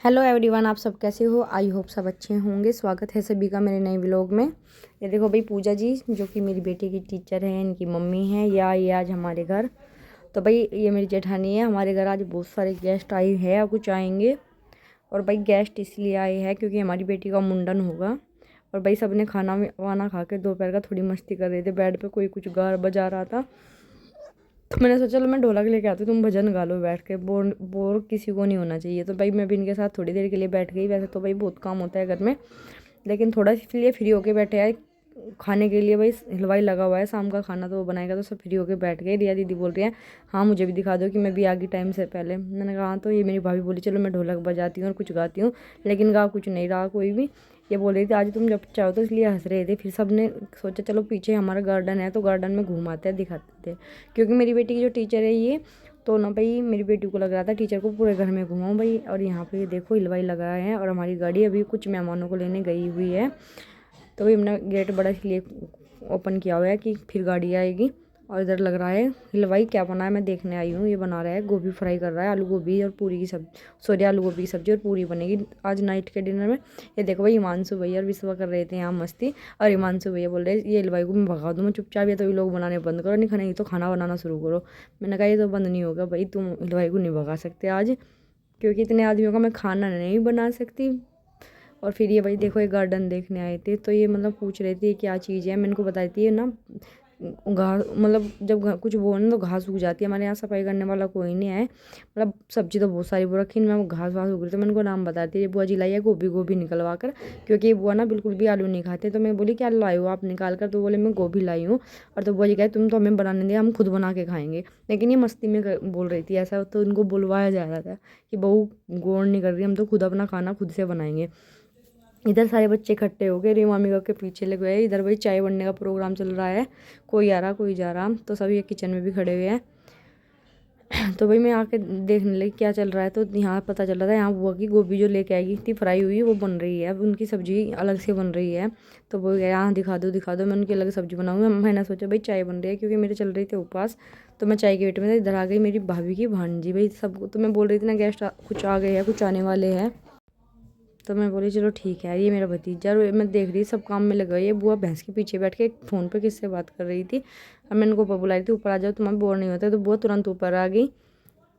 Hello everyone, आप सब कैसे हो। आई होप सब अच्छे होंगे। स्वागत है सभी का मेरे नए व्लॉग में। ये देखो भाई, पूजा जी जो कि मेरी बेटी की टीचर है, इनकी मम्मी है, या ये आज हमारे घर। तो भाई ये मेरी जेठानी है। हमारे घर आज बहुत सारे गेस्ट आए हैं और कुछ आएंगे। और भाई गेस्ट इसलिए आए हैं क्योंकि हमारी बेटी का मुंडन होगा। और भाई सब ने खाना वाना खा के दोपहर का थोड़ी मस्ती कर रहे थे बेड पे। कोई कुछ गा बजा रहा था, तो मैंने सोचा चलो मैं ढोलक लेके आती हूँ, तुम भजन गा लो बैठ के। बोर बोर किसी को नहीं होना चाहिए। तो भाई मैं भी इनके साथ थोड़ी देर के लिए बैठ गई। वैसे तो भाई बहुत काम होता है घर में, लेकिन थोड़ा इसलिए फ्री होके बैठे आए खाने के लिए। भाई हलवाई लगा हुआ है, शाम का खाना तो वो बनाएगा, तो सब फ्री होके बैठ गए। रिया दीदी बोल रही है हाँ मुझे भी दिखा दो कि मैं भी आ गई टाइम से पहले। मैंने कहा हाँ। तो ये मेरी भाभी बोली चलो मैं ढोलक बजाती हूँ और कुछ गाती हूँ, लेकिन गा कुछ नहीं रहा कोई भी। ये बोल रही थी आज तुम जब चाहो, तो इसलिए हंस रहे थे। फिर सब ने सोचा चलो पीछे हमारा गार्डन है तो गार्डन में घुमाते हैं, दिखाते थे। क्योंकि मेरी बेटी की जो टीचर है ये, तो ना भाई मेरी बेटी को लग रहा था टीचर को पूरे घर में घुमाऊँ भाई। और यहाँ पे देखो हलवाई लगा है और हमारी गाड़ी अभी कुछ मेहमानों को लेने गई हुई है। तो भाई हमने गेट बड़ा इसलिए ओपन किया हुआ है कि फिर गाड़ी आएगी। और इधर लग रहा है हलवाई क्या बना है मैं देखने आई हूँ। ये बना रहा है गोभी फ्राई कर रहा है, आलू गोभी और पूरी की सब्जी, सॉरी आलू गोभी की सब्जी और पूरी बनेगी आज नाइट के डिनर में। ये देखो भाई हिमांशु भैया और विश्वा कर रहे थे यहाँ मस्ती। और हिमांशु भैया बोल रहे ये हलवाई को मैं भगा दूँ मैं चुपचाप, या तो ये लोग बनाने बंद करो, नहीं खाने तो खाना बनाना शुरू करो। मैंने कहा ये तो बंद नहीं होगा भाई, तुम हलवाई को नहीं भगा सकते आज, क्योंकि इतने आदमियों का मैं खाना नहीं बना सकती। और फिर ये भाई देखो ये गार्डन देखने आए थे, तो ये मतलब पूछ रहे थे क्या चीज़ है। मैंने को बताई थी ये ना घास, मतलब जब कुछ वो ना तो घास उग जाती है। हमारे यहाँ सफाई करने वाला कोई नहीं है, मतलब सब्जी तो बहुत सारी वो रखी, इनमें घास वास उग रही। तो मैंने को नाम बताती है, ये बुआ जी लाई है गोभी गोभी निकलवा कर, क्योंकि ये बुआ ना बिल्कुल भी आलू नहीं खाते। तो मैं बोली क्या लाई हो आप निकाल कर, तो बोले मैं गोभी लाई हूँ। और तो बुआ जी कहे तुम तो हमें बनाने दिया, हम खुद बना के खाएंगे। लेकिन ये मस्ती में बोल रही थी ऐसा, तो उनको बुलवाया जा रहा था कि बहू गौर नहीं कर रही, हम तो खुद अपना खाना खुद से बनाएंगे। इधर सारे बच्चे इकट्ठे हो गए, रीमा अम्मिका के पीछे लगे हुए हैं। इधर भाई चाय बनने का प्रोग्राम चल रहा है, कोई आ रहा कोई जा रहा, तो सभी किचन में भी खड़े हुए हैं। तो भाई मैं आके देखने लगी क्या चल रहा है, तो यहाँ पता चल रहा था यहाँ बुआ की गोभी जो लेके आएगी थी फ्राई हुई वो बन रही है। अब उनकी सब्जी अलग से बन रही है। तो वो यहाँ दिखा दो दिखा दो, मैं उनकी अलग सब्जी बनाऊंगी। मैंने सोचा भाई चाय बन रही है, क्योंकि मेरे चल रही थी उपवास। तो मैं चाय के वेट में इधर आ गई मेरी भाभी की भांजी। भाई सबको तो मैं बोल रही थी ना गेस्ट कुछ आ गए हैं, कुछ आने वाले हैं। तो मैं बोली चलो ठीक है। ये मेरा भतीजा, और मैं देख रही सब काम में लगा। ये बुआ भैंस के पीछे बैठ के फ़ोन पे किससे बात कर रही थी। अब मैंने को ऊपर बुलाई थी ऊपर आ जाओ तुम्हें बोर नहीं होता, तो बुआ तुरंत ऊपर आ गई।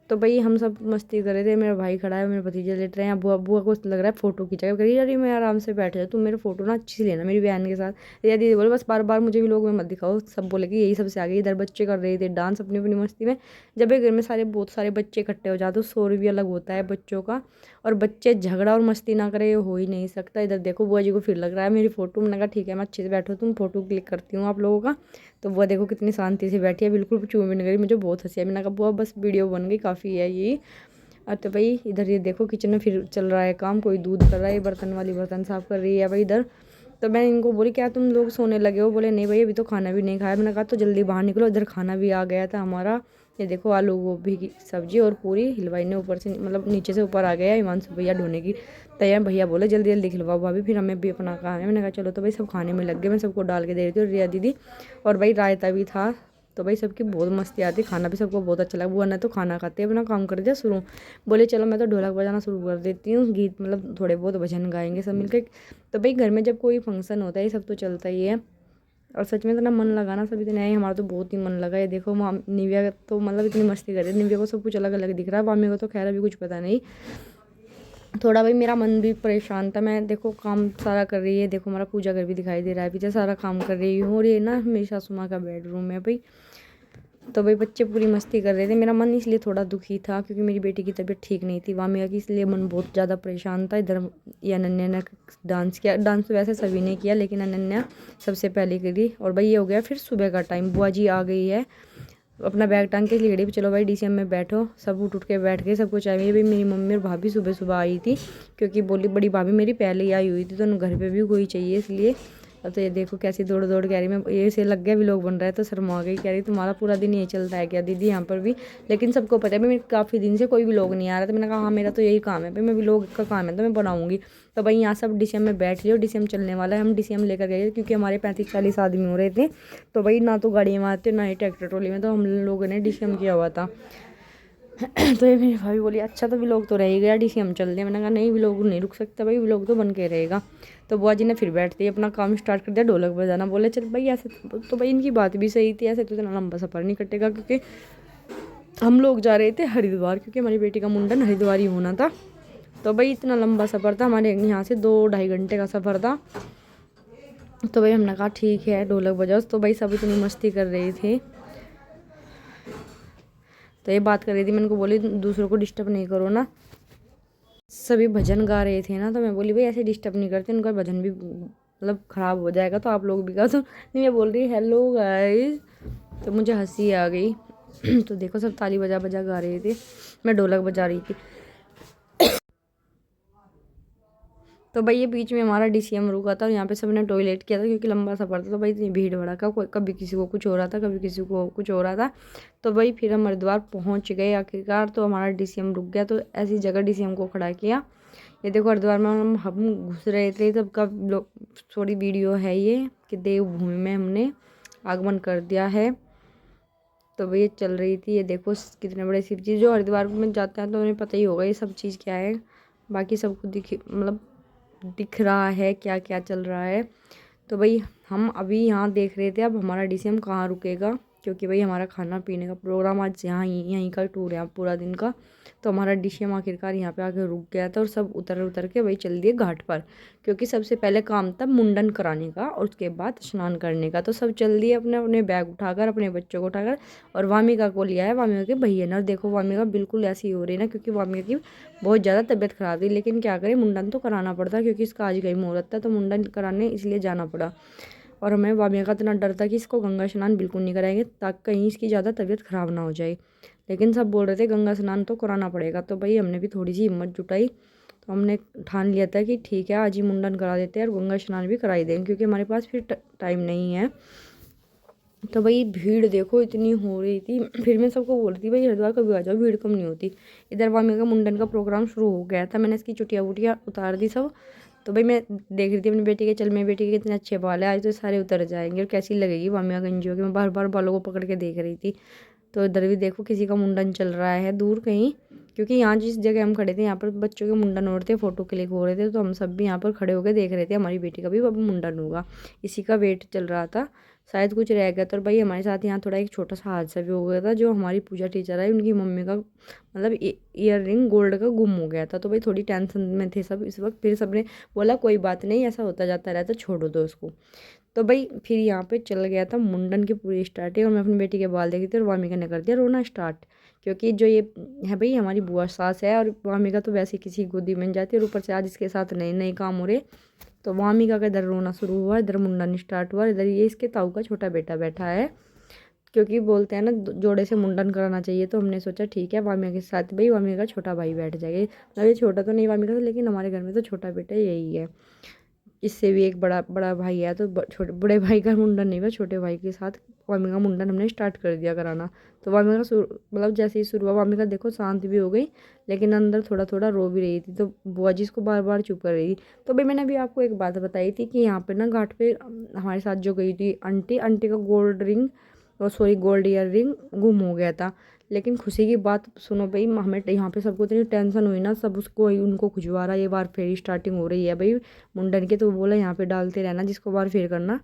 तो भाई हम सब मस्ती कर रहे थे, मेरा भाई खड़ा है, मेरे भतीजे लेट रहे हैं। बुआ बुआ को लग रहा है फ़ोटो खींचा करिए, अरे मैं आराम से बैठ जाऊँ, तुम मेरे फोटो ना अच्छी से लेना मेरी बहन के साथ। रिया दीदी बोले बस बार बार मुझे भी लोग में मत दिखाओ। सब बोले कि यही सबसे आगे। इधर बच्चे कर रहे थे डांस अपनी अपनी मस्ती में। जब एक घर में सारे बहुत सारे बच्चे इकट्ठे हो जाते तो शोर भी अलग होता है बच्चों का, और बच्चे झगड़ा और मस्ती ना करे ये हो ही नहीं सकता। इधर देखो बुआ जी को फिर लग रहा है मेरी फ़ोटो। मैंने कहा ठीक है मैं अच्छे से बैठो, तुम फोटो क्लिक करती हूँ आप लोगों का। तो बुआ देखो कितनी शांति से बैठी है, बिल्कुल चूम भी नहीं करी। मुझे बहुत हंसी है। मैंने कहा बुआ बस वीडियो बन गई काफ़ी है ये। और तो भाई इधर ये देखो किचन में फिर चल रहा है काम, कोई दूध कर रहा है, बर्तन वाली बर्तन साफ कर रही है भाई इधर। तो मैं इनको बोली क्या तुम लोग सोने लगे हो, बोले नहीं भाई अभी तो खाना भी नहीं खाया। मैंने कहा तो जल्दी बाहर निकलो, इधर खाना भी आ गया था हमारा। ये देखो आलू गोभी की सब्जी और पूरी हलवाई ने ऊपर से मतलब नीचे से ऊपर आ गया। हिमांशु भैया ढोने की तैयार, भैया बोले जल्दी जल्दी खिलवाओ भाभी, फिर हमें भी अपना काम है। मैंने कहा चलो। तो भाई सब खाने में लग गए, मैं सबको डाल के दे रही थी, और रिया दीदी। और भाई रायता भी था। तो भाई सबकी बहुत मस्ती आती, खाना भी सबको बहुत अच्छा लगा। बुआ ने तो खाना खाते अपना काम कर दिया शुरू। बोले चलो मैं तो ढोलक बजाना शुरू कर देती हूँ, गीत मतलब थोड़े बहुत भजन गाएंगे सब मिलकर। तो भाई घर में जब कोई फंक्शन होता है ये सब तो चलता ही है। और सच में इतना मन लगाना सभी इतने आए, हमारा तो बहुत ही मन लगा। ये देखो निव्या तो मतलब इतनी मस्ती कर रही है। निव्या को सब कुछ अलग अलग दिख रहा है, मामी को तो खैर अभी कुछ पता नहीं। थोड़ा भाई मेरा मन भी परेशान था। मैं देखो काम सारा कर रही है, देखो हमारा पूजा घर भी दिखाई दे रहा है, पीछे सारा काम कर रही हूँ। और ये ना मेरी सासू माँ का बेडरूम है भाई। तो भाई बच्चे पूरी मस्ती कर रहे थे। मेरा मन इसलिए थोड़ा दुखी था क्योंकि मेरी बेटी की तबीयत ठीक नहीं थी वामिया की, इसलिए मन बहुत ज़्यादा परेशान था। इधर ये अनन्या ने डांस किया, डांस तो वैसे सभी ने किया लेकिन अनन्या सबसे पहले करी। और भाई ये हो गया फिर सुबह का टाइम, बुआ जी आ गई है अपना बैग टांग के लिए खड़ी, चलो भाई डीसीएम में बैठो। सब उठ के बैठ गए, सबको चाहिए। भाई मेरी मम्मी और भाभी सुबह सुबह आई थी, क्योंकि बोली बड़ी भाभी मेरी पहले ही आई हुई थी, तो घर पे भी कोई चाहिए इसलिए। अब तो ये देखो कैसी दौड़ दौड़ कह रही, मैं ये से लग गया भी लोग बन रहा है तो शर्मा गई, कह रही तुम्हारा पूरा दिन यही चलता है क्या दीदी यहाँ पर भी। लेकिन सबको पता है भाई मेरे काफ़ी दिन से कोई भी लोग नहीं आ रहा था। मैंने कहा हाँ मेरा तो यही काम है भाई, मैं भी लोग का काम है तो मैं बनाऊँगी। तो भाई यहाँ सब डीसीएम में बैठ लियो, डीसीएम चलने वाला है। हम डीसीएम लेकर गए क्योंकि हमारे 35-40 आदमी हो रहे थे। तो भाई ना तो गाड़ियाँ में आते ना ही ट्रैक्टर ट्रॉली में, तो हम लोगों ने डीसीएम किया हुआ था। तो ये मेरी भाभी बोली अच्छा तो व्लॉग तो रह ही गया, डीसी हम चल रहे हैं। मैंने कहा नहीं व्लॉग नहीं रुक सकता भाई, व्लॉग तो बन के रहेगा। तो बुआ जी ने फिर बैठते ही अपना काम स्टार्ट कर दिया, ढोलक बजाना। बोले चल भाई ऐसे तो भाई इनकी बात भी सही थी, ऐसे तो इतना लंबा सफ़र नहीं कटेगा, क्योंकि हम लोग जा रहे थे हरिद्वार, क्योंकि हमारी बेटी का मुंडन हरिद्वार ही होना था। तो भाई इतना लंबा सफ़र था हमारे यहाँ से, 2-2.5 घंटे का सफ़र था। तो भाई हमने कहा ठीक है ढोलक बजाओ। तो भाई सब इतनी मस्ती कर रहे थे, तो ये बात कर रही थी, मैंने को बोली दूसरों को डिस्टर्ब नहीं करो ना। सभी भजन गा रहे थे ना, तो मैं बोली भाई ऐसे डिस्टर्ब नहीं करते, उनका भजन भी मतलब ख़राब हो जाएगा, तो आप लोग भी गा। तो नहीं, मैं बोल रही हेलो गाइस, तो मुझे हंसी आ गई। तो देखो सब ताली बजा बजा गा रहे थे, मैं ढोलक बजा रही थी। तो भाई ये बीच में हमारा डीसीएम रुका था और यहाँ पे सबने टॉयलेट किया था, क्योंकि लंबा सफ़र था। तो भाई इतनी भीड़ भड़का, कोई कभी किसी को कुछ हो रहा था, कभी किसी को कुछ हो रहा था। तो भाई फिर हम हरिद्वार पहुँच गए आखिरकार। तो हमारा डीसीएम रुक गया, तो ऐसी जगह डीसीएम को खड़ा किया। ये देखो हरिद्वार में हम घुस रहे थे तब का थोड़ी वीडियो है ये, कि देवभूमि में हमने आगमन कर दिया है। तो भाई ये चल रही थी, ये देखो कितने बड़े शिव जी। जो हरिद्वार में जाते हैं तो उन्हें पता ही होगा ये सब चीज़ क्या है, बाकी सबको दिख रहा है क्या क्या चल रहा है। तो भाई हम अभी यहाँ देख रहे थे अब हमारा डीसीएम कहाँ रुकेगा, क्योंकि भाई हमारा खाना पीने का प्रोग्राम आज यहीं का टूर है पूरा दिन का। तो हमारा डीसीएम आखिरकार यहाँ पे आके रुक गया था, और सब उतर के भाई चल दिए घाट पर, क्योंकि सबसे पहले काम था मुंडन कराने का और उसके बाद स्नान करने का। तो सब चल दिए अपने अपने बैग उठाकर, अपने बच्चों को उठाकर, और वामिका को लिया है, वामिका के भैया ने। और देखो वामिका बिल्कुल ऐसी हो रही है ना, क्योंकि वामिका की बहुत ज़्यादा तबीयत खराब थी, लेकिन क्या करें मुंडन तो कराना पड़ता, क्योंकि इसका आज गई मुहूर्त था, तो मुंडन कराने इसलिए जाना पड़ा। और हमें वामिका का इतना डर था कि इसको गंगा स्नान बिल्कुल नहीं कराएंगे, ताकि कहीं इसकी ज़्यादा तबीयत ख़राब ना हो जाए। लेकिन सब बोल रहे थे गंगा स्नान तो कराना पड़ेगा। तो भाई हमने भी थोड़ी सी हिम्मत जुटाई, तो हमने ठान लिया था कि ठीक है आज ही मुंडन करा देते हैं और गंगा स्नान भी कराई देंगे, क्योंकि हमारे पास फिर टाइम नहीं है। तो भाई भीड़ देखो इतनी हो रही थी, फिर मैं सबको बोल रही थी भाई हरिद्वार कभी आ जाओ, भीड़ कम नहीं होती। इधर वामी का मुंडन का प्रोग्राम शुरू हो गया था, मैंने इसकी चुटिया वुटियाँ उतार दी सब। तो भाई मैं देख रही थी अपनी बेटी के, चल मेरी बेटी के कितने अच्छे बाल है, आज तो सारे उतर जाएंगे और कैसी लगेगी वामिया गंजी होगी। मैं बार बार बालों को पकड़ के देख रही थी। तो इधर भी देखो किसी का मुंडन चल रहा है दूर कहीं, क्योंकि यहाँ जिस जगह हम खड़े थे यहाँ पर बच्चों के मुंडन हो रहे थे, फ़ोटो क्लिक हो रहे थे। तो हम सब भी यहाँ पर खड़े होकर देख रहे थे, हमारी बेटी का भी अब मुंडन होगा, इसी का वेट चल रहा था। शायद कुछ रह गया था। और भाई हमारे साथ यहाँ थोड़ा एक छोटा सा हादसा भी हो गया था। जो हमारी पूजा टीचर है उनकी मम्मी का मतलब ईयर रिंग गोल्ड का गुम हो गया था। तो भाई थोड़ी टेंशन में थे सब इस वक्त। फिर सबने बोला कोई बात नहीं, ऐसा होता जाता रहता, छोड़ो दो उसको। तो भाई फिर यहाँ पे चल गया था मुंडन की पूरी स्टार्टिंग, और मैं अपनी बेटी के बाल देखी थी और वामिका ने कर दिया रोना स्टार्ट, क्योंकि जो ये है भाई हमारी बुआ सास है, और वामिका तो वैसे किसी गोदी में जाती है, और ऊपर से आज इसके साथ नए नए काम हो रहे। तो वामिका का इधर रोना शुरू हुआ, इधर मुंडन स्टार्ट हुआ, इधर ये इसके ताऊ का छोटा बेटा बैठा है, क्योंकि बोलते हैं ना जोड़े से मुंडन कराना चाहिए। तो हमने सोचा ठीक है वामिका के साथ भाई वामिका का छोटा भाई बैठ जाएगा। मतलब ये छोटा तो नहीं वामिका से, लेकिन हमारे घर में तो छोटा बेटा यही है। इससे भी एक बड़ा बड़ा भाई है, तो छोटे बड़े भाई का मुंडन नहीं हुआ, छोटे भाई के साथ वामिका का मुंडन हमने स्टार्ट कर दिया कराना। तो वामिका मतलब जैसे ही शुरू हुआ, वामिका देखो शांत भी हो गई, लेकिन अंदर थोड़ा थोड़ा रो भी रही थी। तो बुआ जी इसको बार बार चुप कर रही थी। तो भाई मैंने अभी आपको एक बात बताई थी कि यहाँ पे ना घाट पे हमारे साथ जो गई थी आंटी, आंटी का गोल्ड रिंग और सॉरी गोल्ड ईयर रिंग गुम हो गया था। लेकिन खुशी की बात सुनो भाई, हमें यहाँ पे सबको इतनी टेंशन हुई ना, सब उसको उनको खुजवा रहा, ये बार फेरी स्टार्टिंग हो रही है भाई मुंडन के। तो बोला यहाँ पे डालते रहना जिसको बार फेर करना।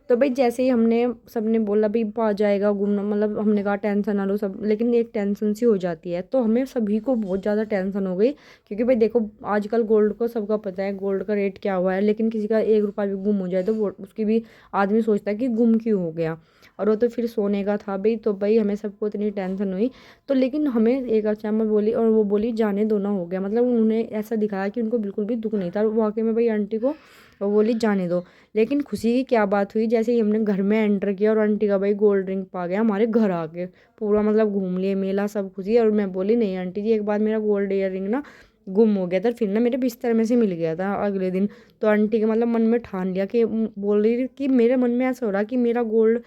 तो भाई जैसे ही हमने सबने बोला भाई पा जाएगा घूमना, मतलब हमने कहा टेंशन ना लो सब, लेकिन एक टेंशन सी हो जाती है। तो हमें सभी को बहुत ज़्यादा टेंशन हो गई, क्योंकि भाई देखो आजकल गोल्ड को सबका पता है गोल्ड का रेट क्या हुआ है, लेकिन किसी का 1 रुपया भी गुम हो जाए तो वो उसकी भी आदमी सोचता है कि गुम क्यों हो गया, और वो तो फिर सोने का था भाई। तो भाई हमें सबको इतनी टेंशन हुई। तो लेकिन हमें एक अचानक बोली, और वो बोली जाने दो ना हो गया, मतलब उन्होंने ऐसा दिखाया कि उनको बिल्कुल भी दुख नहीं था। वाकई में भाई आंटी को वो बोली जाने दो। लेकिन खुशी की क्या बात हुई, जैसे ही हमने घर में एंटर किया और आंटी का भाई गोल्ड रिंग पा गया हमारे घर आके, पूरा मतलब घूम लिए मेला सब खुशी। और मैं बोली नहीं आंटी जी एक बार मेरा गोल्ड ईयर रिंग ना गुम हो गया था, फिर ना मेरे बिस्तर में से मिल गया था अगले दिन। तो आंटी के मतलब मन में ठान लिया कि बोल रही कि मेरे मन में ऐसा हो रहा कि मेरा गोल्ड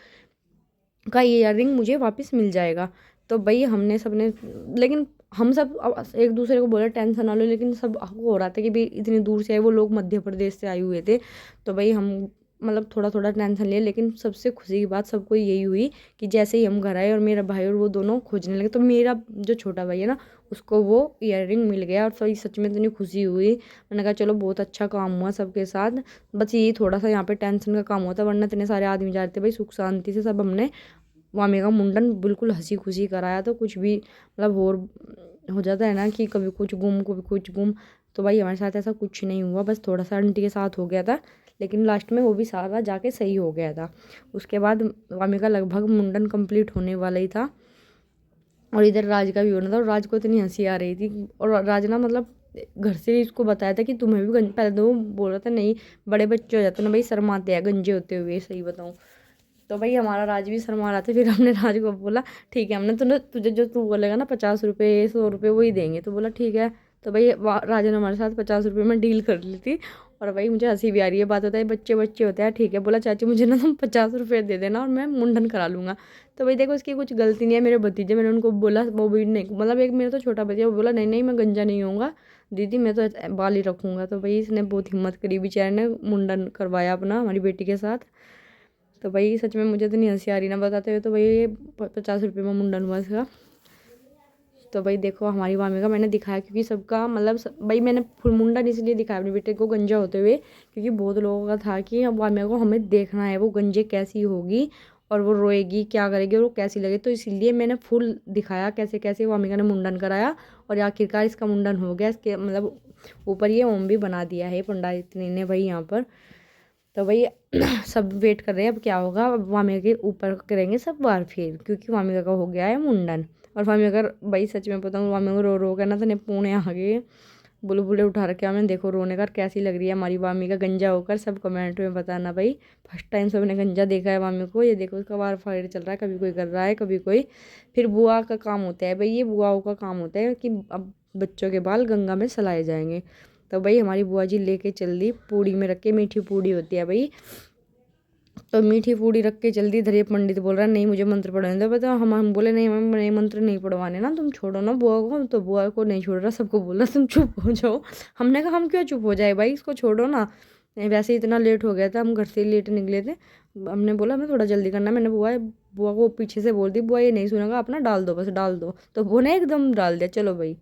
का ईयर रिंग मुझे वापस मिल जाएगा। तो भाई हमने सबने, लेकिन हम सब एक दूसरे को बोले टेंशन ना लो, लेकिन सब हो रहा था कि भाई इतनी दूर से आए वो लोग, मध्य प्रदेश से आए हुए थे। तो भाई हम मतलब थोड़ा थोड़ा टेंशन लिया, लेकिन सबसे खुशी की बात सबको यही हुई कि जैसे ही हम घर आए और मेरा भाई और वो दोनों खोजने लगे, तो मेरा जो छोटा भाई है ना उसको वो ईयररिंग मिल गया और सही सच में इतनी खुशी हुई। मैंने कहा चलो बहुत अच्छा काम हुआ सबके साथ। बस यही थोड़ा सा यहाँ पे टेंशन का काम होता, वरना इतने सारे आदमी जा रहे थे भाई, सुख शांति से सब हमने मामी का मुंडन बिल्कुल हंसी खुशी कराया। तो कुछ भी मतलब और हो जाता है ना कि कभी कुछ गुम कभी कुछ गुम, तो भाई हमारे साथ ऐसा कुछ नहीं हुआ, बस थोड़ा सा आंटी के साथ हो गया था, लेकिन लास्ट में वो भी सारा जाके सही हो गया था। उसके बाद मामी का लगभग मुंडन कंप्लीट होने वाला ही था और इधर राज का भी होना था, और राज को इतनी हंसी आ रही थी। और राज ना मतलब घर से इसको बताया था कि तुम्हें भी पहले तो वो बोल रहा था नहीं बड़े बच्चे हो जाते ना भाई, शर्माते हैं गंजे होते हुए, सही बताऊँ तो भाई हमारा राज भी शर्मा रहा था। फिर हमने राज को बोला ठीक है, हमने तुझे जो तू बोलेगा ना 50 रुपये 100 रुपये वही देंगे, तो बोला ठीक है। तो भाई राजा ने हमारे साथ 50 रुपये में डील कर ली थी। और भाई मुझे हंसी भी आ रही है, बात होता है बच्चे बच्चे होते हैं, ठीक है बोला चाची मुझे ना तुम 50 रुपये दे देना और मैं मुंडन करा लूँगा। तो भाई देखो इसकी कुछ गलती नहीं है, मेरे भतीजे मैंने उनको बोला वो भी नहीं, मतलब एक मेरा तो छोटा भतीजा वो बोला नहीं नहीं मैं गंजा नहीं होऊंगा दीदी, मैं तो बाल ही रखूँगा। तो भाई इसने बहुत हिम्मत करी बेचारे ने, मुंडन करवाया अपना हमारी बेटी के साथ। तो भाई सच में मुझे तो नहीं हंसी आ रही ना बताते हुए, तो भाई ये 50 रुपये में मुंडन हुआ इसका। तो भाई देखो हमारी मामी का मैंने दिखाया, क्योंकि सबका मतलब भाई मैंने फुल मुंडन इसलिए दिखाया अपने बेटे को गंजा होते हुए, क्योंकि बहुत लोगों का था कि अब मामी को हमें देखना है वो गंजे कैसी होगी और वो रोएगी क्या करेगी और वो कैसी लगे, तो इसलिए मैंने फुल दिखाया कैसे कैसे मामी ने मुंडन कराया। और आखिरकार इसका मुंडन हो गया, इसके मतलब ऊपर ये ओम भी बना दिया है पंडित ने भाई यहाँ पर। तो भाई सब वेट कर रहे हैं अब क्या होगा, अब मामी के ऊपर करेंगे सब बार फिर, क्योंकि मामी का हो गया है मुंडन। और मामी अगर भाई सच में बताऊँ मामी को रो रो कर ना तो पुणे आ गए, बुलबुले उठा रखे हमें, देखो रोने का कैसी लग रही है हमारी मामी का गंजा होकर, सब कमेंट में बताना भाई। फर्स्ट टाइम सबने गंजा देखा है मामी को, ये देखो उसका बार फायर चल रहा है, कभी कोई कर रहा है कभी कोई। फिर बुआ का काम होता है भाई, ये बुआओं का काम होता है कि अब बच्चों के बाल गंगा में सलाए जाएंगे। तो भाई हमारी बुआ जी लेके चल दी, पूड़ी में रख के, मीठी पूड़ी होती है भाई, तो मीठी पूड़ी रख के जल्दी धरिए। पंडित बोल रहा है नहीं मुझे मंत्र पढ़ाने दो, बताओ हम बोले नहीं हम नहीं मंत्र नहीं पढ़वाने ना, तुम छोड़ो ना बुआ को। तो बुआ को नहीं छोड़ रहा, सबको बोल रहा तुम चुप हो जाओ। हमने कहा हम क्यों चुप हो जाए भाई, इसको छोड़ो ना। वैसे ही इतना लेट हो गया था, हम घर से लेट निकले थे, हमने बोला हमें थोड़ा जल्दी करना है। मैंने बुआ को पीछे से बोल दी, बुआ ये नहीं सुनेगा अपना डाल दो बस डाल दो, तो वो ने एकदम डाल दिया चलो भाई।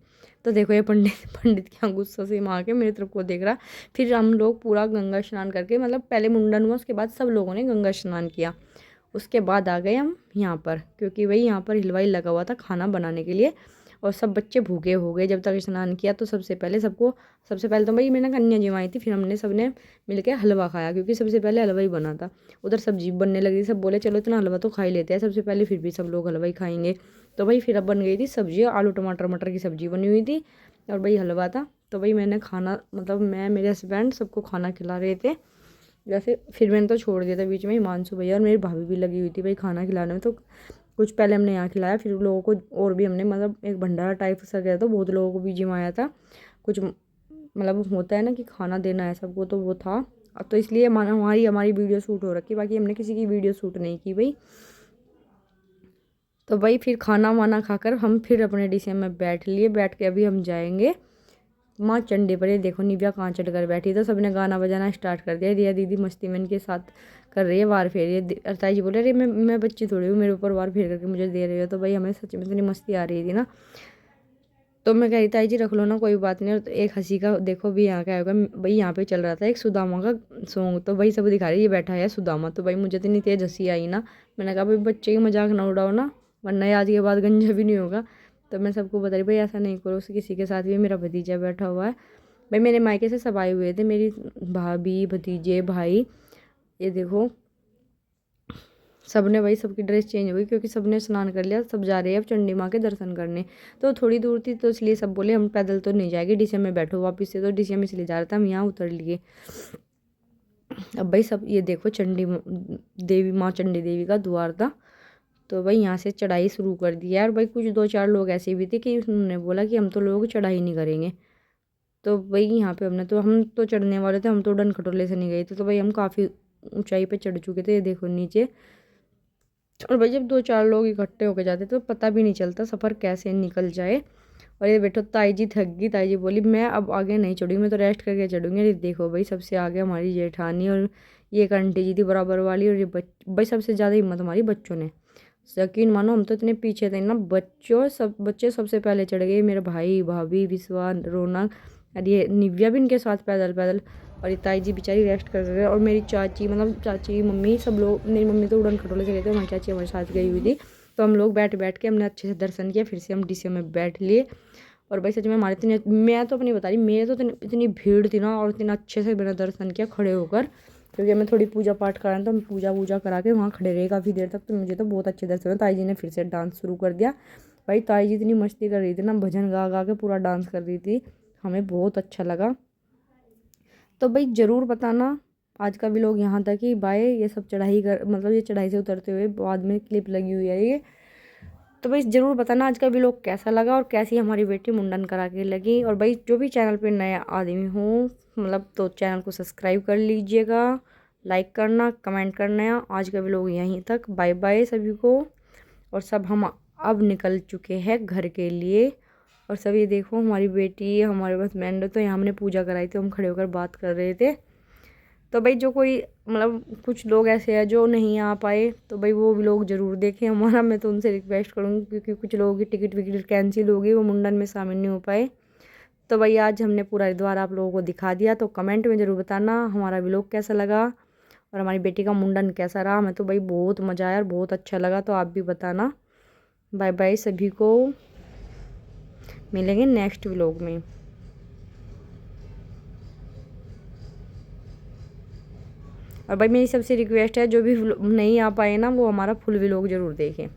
तो देखो ये पंडित पंडित क्या गुस्सा से माँ के मेरी तरफ को देख रहा। फिर हम लोग पूरा गंगा स्नान करके, मतलब पहले मुंडन हुआ उसके बाद सब लोगों ने गंगा स्नान किया, उसके बाद आ गए हम यहाँ पर, क्योंकि भाई यहाँ पर हलवाई लगा हुआ था खाना बनाने के लिए। और सब बच्चे भूखे हो गए जब तक स्नान किया, तो सबसे पहले तो भाई मैंने कन्या जमाई थी, फिर हमने सबने मिलकर हलवा खाया, क्योंकि सबसे पहले हलवा ही बना था। उधर सब्जी बनने लगी, सब बोले चलो इतना हलवा तो खा ही लेते हैं सबसे पहले, फिर भी सब लोग हलवा ही खाएंगे। तो भाई फिर अब बन गई थी सब्जी, आलू टमाटर मटर की सब्जी बनी हुई थी और भाई हलवा था। तो भाई मैंने खाना मतलब मैं मेरे हस्बैंड सबको खाना खिला रहे थे जैसे, फिर मैंने तो छोड़ दिया था बीच में, हिमांशु भैया और मेरी भाभी भी लगी हुई थी भाई खाना खिलाने में। तो कुछ पहले हमने यहाँ खिलाया, फिर लोगों को और भी हमने मतलब एक भंडारा टाइप सा गया था, बहुत लोगों को भी जिमाया था। कुछ मतलब होता है ना कि खाना देना है सबको, तो वो था। अब तो इसलिए हमारी वीडियो शूट हो रखी, बाकी हमने किसी की वीडियो शूट नहीं की भाई। तो भाई फिर खाना वाना खाकर हम फिर अपने डीसीएम में बैठ लिए, बैठ के अभी हम जाएंगे माँ चंडी पर। ये देखो निव्या कहाँ चढ़ कर बैठी, तो सबने गाना बजाना स्टार्ट कर दिया, रिया दीदी मस्ती में इनके साथ कर रही है वार फेर। ये अरताई जी बोले अरे मैं बच्ची थोड़ी हूँ मेरे ऊपर वार फेर करके मुझे दे रही हो। तो भाई हमें सच में इतनी मस्ती आ रही थी ना, तो मैं कह रही ताई जी रख लो ना कोई बात नहीं। और तो एक हंसी का देखो भी यहाँ क्या होगा भाई, यहाँ पे चल रहा था एक सुदामा का सॉन्ग, तो भाई सब दिखा रही ये बैठा है सुदामा। तो भाई मुझे तो इतनी तेज हंसी आई ना, मैंने कहा भाई बच्चे की मजाक ना उड़ाओ ना, वरना आज के बाद गंजा भी नहीं होगा। तो मैं सबको बता रही भाई ऐसा नहीं करो, किसी के साथ भी मेरा भतीजा बैठा हुआ है भाई। मेरे मायके से सब आए हुए थे, मेरी भाभी भतीजे भाई, ये देखो सब ने भाई सबकी ड्रेस चेंज हो गई, क्योंकि सब ने स्नान कर लिया, सब जा रहे हैं अब चंडी माँ के दर्शन करने। तो थोड़ी दूर थी तो इसलिए सब बोले हम पैदल तो नहीं जाएंगे, डीसीएम में बैठो वापस से, तो डीसीएम इसलिए जा रहा था, हम यहाँ उतर लिए। अब भाई सब ये देखो चंडी देवी माँ चंडी देवी का द्वार था। तो भाई यहाँ से चढ़ाई शुरू कर दी है, और भाई कुछ 2-4 लोग ऐसे भी थे कि उन्होंने बोला कि हम तो लोग चढ़ाई नहीं करेंगे। तो भाई यहाँ पे हम तो चढ़ने वाले थे, हम तो डन खटोले से नहीं गए थे, तो भाई हम काफ़ी ऊंचाई पे चढ़ चुके थे, ये देखो नीचे। और भाई जब 2-4 लोग इकट्ठे होके जाते तो पता भी नहीं चलता सफ़र कैसे निकल जाए। और ये बैठो ताई जी थक गई, ताई जी बोली मैं अब आगे नहीं चढ़ूँगी, मैं तो रेस्ट करके चढ़ूँगी। अरे देखो भाई सबसे आगे हमारी जेठानी, और ये एक आंटी जी थी बराबर वाली, और ये भाई सबसे ज़्यादा हिम्मत हमारी बच्चों ने। यकीन मानो हम तो इतने पीछे थे ना, बच्चे सबसे पहले चढ़ गए, मेरे भाई भाभी विश्वा रौनक, और ये निव्या भी इनके साथ पैदल पैदल। और ये ताई जी बेचारी रेस्ट कर रहे हैं, और मेरी चाची मतलब चाची मम्मी सब लोग, मेरी मम्मी तो उड़न खटोले से गए थे, हमारी चाची हमारे साथ गई हुई थी। तो हम लोग बैठ बैठ के हमने अच्छे से दर्शन किया, फिर से हम डीसी में बैठ लिए। और भाई सच में हमारे इतने, मैं तो अपनी बता रही, मेरे तो इतनी भीड़ थी ना, और इतना अच्छे से मैंने दर्शन किया खड़े होकर, क्योंकि हमें थोड़ी पूजा पाठ कराना, तो हम पूजा वूजा करा के वहाँ खड़े रहे काफ़ी देर तक। तो मुझे तो बहुत अच्छे दर्शन हुए। ताई जी ने फिर से डांस शुरू कर दिया। भाई ताई जी इतनी मस्ती कर रही थी ना, भजन गा गा के पूरा डांस कर रही थी, हमें बहुत अच्छा लगा। तो भाई ज़रूर बताना आज का व्लॉग यहाँ तक ही। बाय। ये सब चढ़ाई कर मतलब ये चढ़ाई से उतरते हुए बाद में क्लिप लगी हुई है ये। तो भाई ज़रूर बताना आज का व्लॉग कैसा लगा, और कैसी हमारी बेटी मुंडन करा के लगी। और भाई जो भी चैनल पे नया आदमी हो मतलब, तो चैनल को सब्सक्राइब कर लीजिएगा, लाइक करना, कमेंट करना। आज का व्लॉग यहीं तक। बाय बाय सभी को। और सब हम अब निकल चुके हैं घर के लिए। और सभी देखो हमारी बेटी हमारे पास मैंने तो यहाँ हमने पूजा कराई थी, हम खड़े होकर बात कर रहे थे। तो भाई जो कोई मतलब कुछ लोग ऐसे हैं जो नहीं आ पाए, तो भाई वो लोग ज़रूर देखें हमारा। मैं तो उनसे रिक्वेस्ट करूँगी, क्योंकि कुछ लोगों की टिकट विकट कैंसिल होगी, वो मुंडन में शामिल नहीं हो पाए। तो भाई आज हमने पूरा हरिद्वार आप लोगों को दिखा दिया। तो कमेंट में ज़रूर बताना हमारा व्लॉग कैसा लगा, और हमारी बेटी का मुंडन कैसा रहा। मैं तो भाई बहुत मज़ा आया और बहुत अच्छा लगा, तो आप भी बताना। बाय बाय सभी को, मिलेंगे नेक्स्ट व्लॉग में। और भाई मेरी सबसे रिक्वेस्ट है, जो भी नहीं आ पाए ना, वो हमारा फुल व्लॉग ज़रूर देखें।